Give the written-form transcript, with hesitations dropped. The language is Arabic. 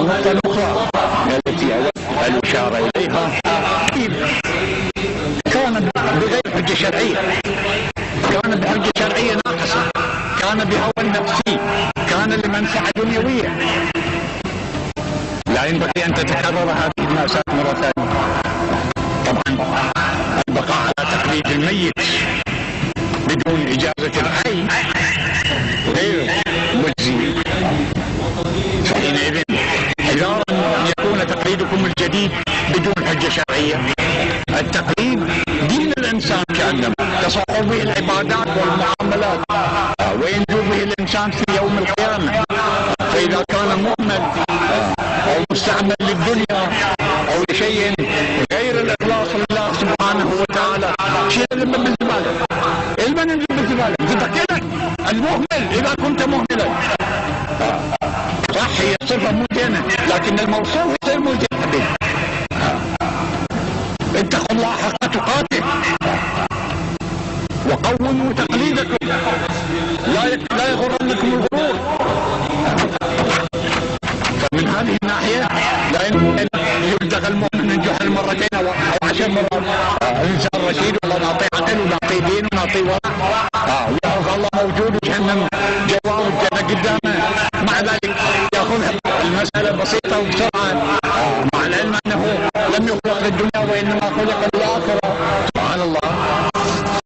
النقطة الأخرى التي أود الإشارة إليها كان بغير حجة شرعية، كان بحجة شرعية ناقصة، كان بهوى نفسي، كان لمنفعة دنيوية. لا ينبغي أن تتكرر هذه المأساة مرة ثانية. طبعا البقاء على تقليد الميت بدون إجازة الحي غير مجزي. فحينئذ حذارا أن يكون تقليدكم الجديد بدون حجة شرعية. التقليد دين الإنسان كأنما تصور به العبادات والمعاملات وينجو به الإنسان في يوم القيامة. فإذا كان مهمل أو مستعمل للدنيا أو لشيء غير الإخلاص لله سبحانه وتعالى، شيء لما بالزبالة، المن ينزل بالزبالة. تذكرك المهمل إذا كنت مهملا صح، هي الصفة مو زينة، لكن الموصوف يصير مو زين حبيبي. اتقوا الله حق تقاته وقوموا تقليدكم، لا يغرنكم الغرور. فمن هذه الناحية لا يمكن يلتقى المؤمن من جحر مرتين أو 10 مرات. الإنسان رشيد والله نعطيه عقل ونعطيه دين ونعطيه وضع